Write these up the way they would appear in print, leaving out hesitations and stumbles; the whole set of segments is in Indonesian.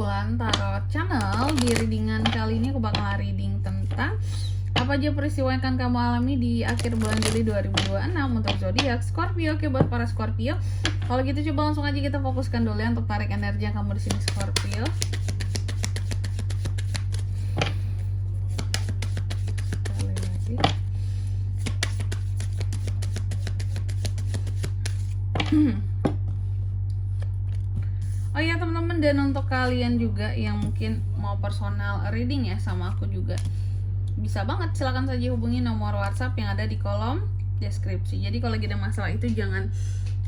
Bulan Tarot Channel. Di readingan kali ini aku bakal reading tentang apa aja peristiwa yang akan kamu alami di akhir bulan Juli 2026 untuk zodiak Scorpio. Oke, buat para Scorpio, kalau gitu coba langsung aja kita fokuskan dulu ya untuk tarik energi yang kamu di sini Scorpio. Oh iya teman-teman, dan untuk kalian juga yang mungkin mau personal reading ya sama aku juga, bisa banget, silahkan saja hubungi nomor WhatsApp yang ada di kolom deskripsi. Jadi kalau lagi ada masalah itu jangan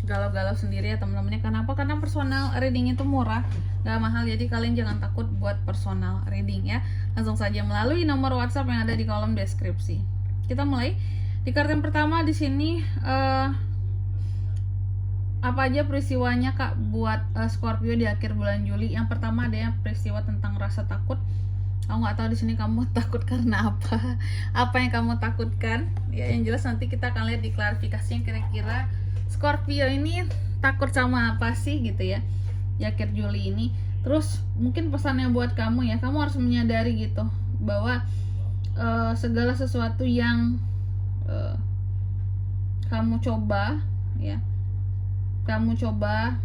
galau-galau sendiri ya teman-temannya. Kenapa? Karena personal reading itu murah, gak mahal, jadi kalian jangan takut buat personal reading ya. Langsung saja melalui nomor WhatsApp yang ada di kolom deskripsi. Kita mulai. Di kartu yang pertama di sini apa aja peristiwanya Kak buat Scorpio di akhir bulan Juli. Yang pertama ada yang peristiwa tentang rasa takut. Aku nggak tahu di sini kamu takut karena apa yang kamu takutkan ya. Yang jelas nanti kita akan lihat di klarifikasinya kira-kira Scorpio ini takut sama apa sih gitu ya di akhir Juli ini. Terus mungkin pesannya buat kamu ya, kamu harus menyadari gitu bahwa segala sesuatu yang kamu coba ya, kamu coba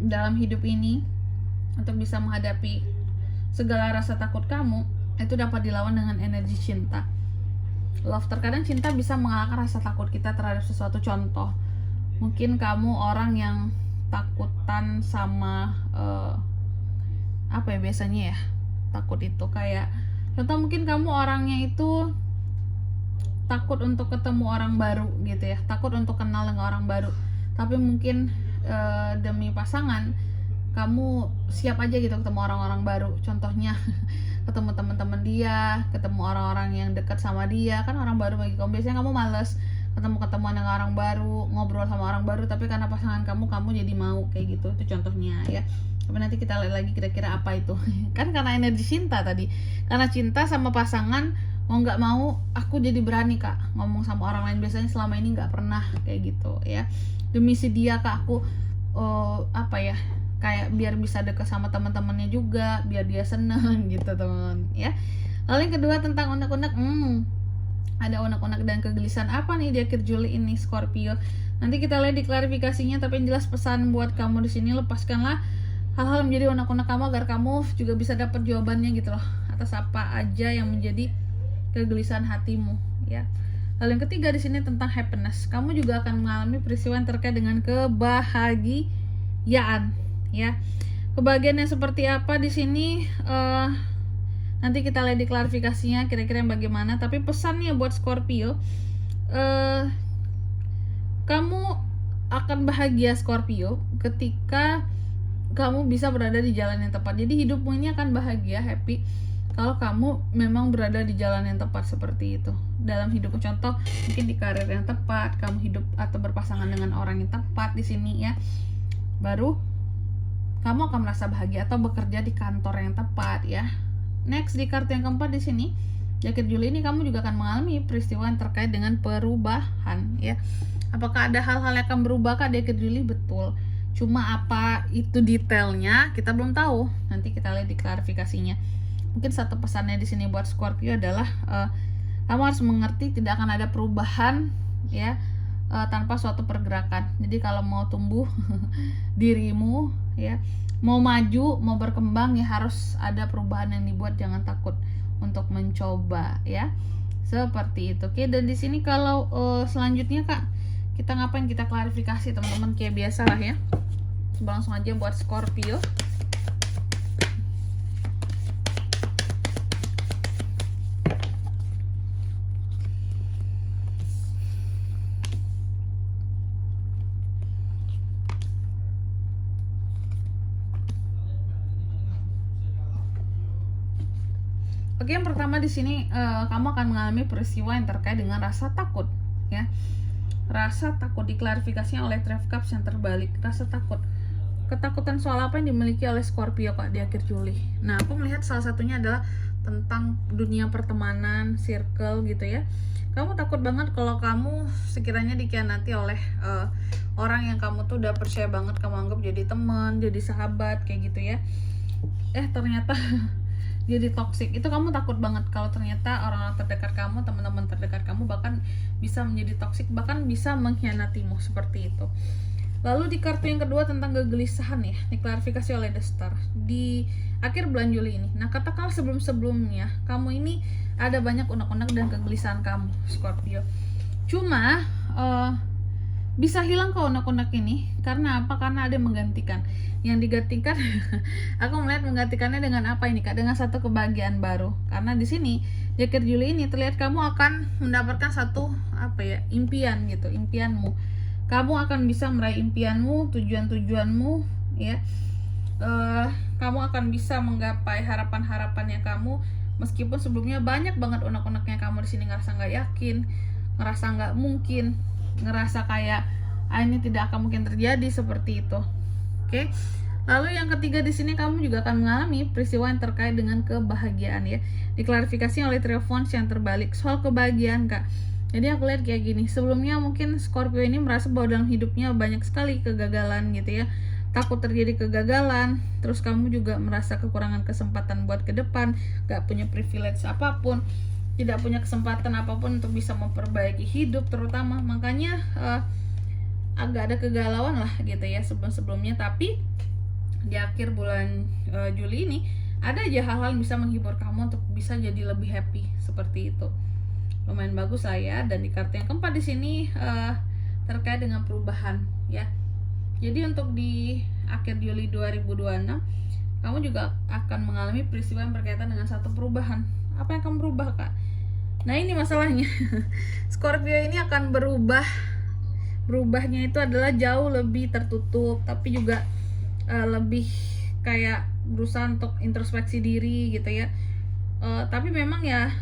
dalam hidup ini untuk bisa menghadapi segala rasa takut kamu, itu dapat dilawan dengan energi cinta. Love, terkadang cinta bisa mengalahkan rasa takut kita terhadap sesuatu. Contoh, mungkin kamu orang yang takutan sama apa ya biasanya ya, takut itu kayak contoh mungkin kamu orangnya itu takut untuk ketemu orang baru gitu ya, takut untuk kenal dengan orang baru. Tapi mungkin demi pasangan kamu siap aja gitu ketemu orang-orang baru. Contohnya ketemu teman-teman dia, ketemu orang-orang yang dekat sama dia. Kan orang baru bagi kamu, biasanya kamu males ketemu-ketemuan dengan orang baru, ngobrol sama orang baru, tapi karena pasangan kamu jadi mau kayak gitu. Itu contohnya ya. Tapi nanti kita lihat lagi kira-kira apa itu. Kan karena energi cinta tadi, karena cinta sama pasangan, mau nggak mau aku jadi berani Kak ngomong sama orang lain. Biasanya selama ini nggak pernah kayak gitu ya. Demi si dia Kak, aku apa ya, kayak biar bisa deket sama teman-temannya juga, biar dia seneng gitu teman ya. Lalu yang kedua tentang unek-unek, ada unek-unek dan kegelisahan apa nih di akhir Juli ini Scorpio. Nanti kita lihat di klarifikasinya, tapi yang jelas pesan buat kamu di sini, lepaskanlah hal-hal yang menjadi unek-unek kamu agar kamu juga bisa dapat jawabannya gitu loh, atas apa aja yang menjadi kegelisahan hatimu ya. Lalu yang ketiga di sini tentang happiness. Kamu juga akan mengalami peristiwa yang terkait dengan kebahagiaan ya. Kebahagiaan yang seperti apa di sini nanti kita lihat di klarifikasinya kira-kira yang bagaimana. Tapi pesannya buat Scorpio, kamu akan bahagia Scorpio ketika kamu bisa berada di jalan yang tepat. Jadi hidupmu ini akan bahagia, happy kalau kamu memang berada di jalan yang tepat seperti itu dalam hidupmu. Contoh mungkin di karir yang tepat, kamu hidup atau berpasangan dengan orang yang tepat di sini ya, baru kamu akan merasa bahagia, atau bekerja di kantor yang tepat ya. Next di kartu yang keempat di sini, di akhir Juli ini kamu juga akan mengalami peristiwa yang terkait dengan perubahan ya. Apakah ada hal-hal yang akan berubah Kak di akhir Juli? Betul. Cuma apa itu detailnya kita belum tahu. Nanti kita lihat di klarifikasinya. Mungkin satu pesannya di sini buat Scorpio adalah kamu harus mengerti tidak akan ada perubahan ya tanpa suatu pergerakan. Jadi kalau mau tumbuh dirimu ya, mau maju, mau berkembang ya, harus ada perubahan yang dibuat. Jangan takut untuk mencoba ya. Seperti itu. Oke, dan di sini kalau selanjutnya Kak, kita ngapain? Kita klarifikasi teman-teman kayak biasa lah ya. Coba langsung aja buat Scorpio. Oke, yang pertama di sini kamu akan mengalami peristiwa yang terkait dengan rasa takut ya. Rasa takut diklarifikasinya oleh Three of Cups yang terbalik. Rasa takut, ketakutan soal apa yang dimiliki oleh Scorpio Kak di akhir Juli. Nah, aku melihat salah satunya adalah tentang dunia pertemanan, circle gitu ya. Kamu takut banget kalau kamu sekiranya dikhianati oleh orang yang kamu tuh udah percaya banget, kamu anggap jadi teman, jadi sahabat kayak gitu ya. ternyata jadi toksik. Itu kamu takut banget kalau ternyata orang-orang terdekat kamu, teman-teman terdekat kamu bahkan bisa menjadi toksik, bahkan bisa mengkhianatimu seperti itu. Lalu di kartu yang kedua tentang kegelisahan ya, diklarifikasi oleh The Star di akhir bulan Juli ini. Nah, katakanlah sebelum-sebelumnya kamu ini ada banyak unek-unek dan kegelisahan kamu, Scorpio. Cuma bisa hilang ke unek-unek ini karena apa? Karena ada yang menggantikan. Yang digantikan aku melihat menggantikannya dengan apa ini Kak? Dengan satu kebahagiaan baru. Karena di sini di akhir Juli ini terlihat kamu akan mendapatkan satu impian gitu, impianmu. Kamu akan bisa meraih impianmu, tujuan-tujuanmu ya. Kamu akan bisa menggapai harapan-harapannya kamu, meskipun sebelumnya banyak banget unek-uneknya kamu di sini ngerasa nggak yakin, ngerasa nggak mungkin, ngerasa kayak ini tidak akan mungkin terjadi seperti itu. Oke. Lalu yang ketiga di sini kamu juga akan mengalami peristiwa yang terkait dengan kebahagiaan ya. Diklarifikasi oleh Three of Wands yang terbalik soal kebahagiaan Kak. Jadi aku lihat kayak gini, sebelumnya mungkin Scorpio ini merasa bahwa dalam hidupnya banyak sekali kegagalan gitu ya, takut terjadi kegagalan, terus kamu juga merasa kekurangan kesempatan buat ke depan, gak punya privilege apapun, tidak punya kesempatan apapun untuk bisa memperbaiki hidup terutama, makanya agak ada kegalauan lah gitu ya sebelum-sebelumnya. Tapi di akhir bulan Juli ini ada aja hal-hal yang bisa menghibur kamu untuk bisa jadi lebih happy seperti itu. Lumayan bagus lah ya. Dan di kartu yang keempat di sini terkait dengan perubahan ya. Jadi untuk di akhir Juli 2026 kamu juga akan mengalami peristiwa yang berkaitan dengan satu perubahan. Apa yang akan berubah Kak? Nah ini masalahnya Scorpio ini akan berubah. Berubahnya itu adalah jauh lebih tertutup, tapi juga lebih kayak berusaha untuk introspeksi diri gitu ya. Tapi memang ya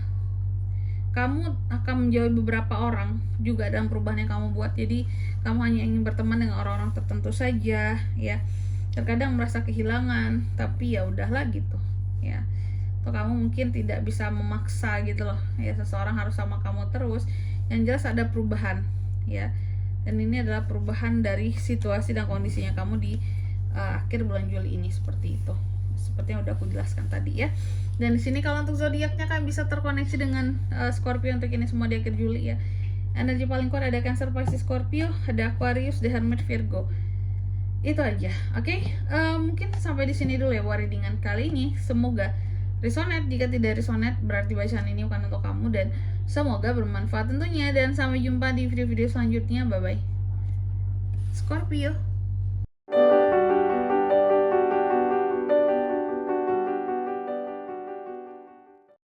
kamu akan menjauhi beberapa orang juga dalam perubahan yang kamu buat. Jadi kamu hanya ingin berteman dengan orang-orang tertentu saja ya. Terkadang merasa kehilangan, tapi ya udahlah gitu ya. Atau kamu mungkin tidak bisa memaksa gitu loh ya, seseorang harus sama kamu terus. Yang jelas ada perubahan ya. Dan ini adalah perubahan dari situasi dan kondisinya kamu di akhir bulan Juli ini seperti itu. Seperti yang udah aku jelaskan tadi ya. Dan di sini kalau untuk zodiaknya kan bisa terkoneksi dengan Scorpio untuk ini semua di akhir Juli ya. Energi paling kuat ada Cancer, Pisces, Scorpio, ada Aquarius, The Hermit, Virgo. Itu aja, oke? Mungkin sampai di sini dulu ya readingan kali ini. Semoga resonate. Jika tidak resonate berarti bacaan ini bukan untuk kamu, dan semoga bermanfaat tentunya. Dan sampai jumpa di video-video selanjutnya. Bye bye Scorpio.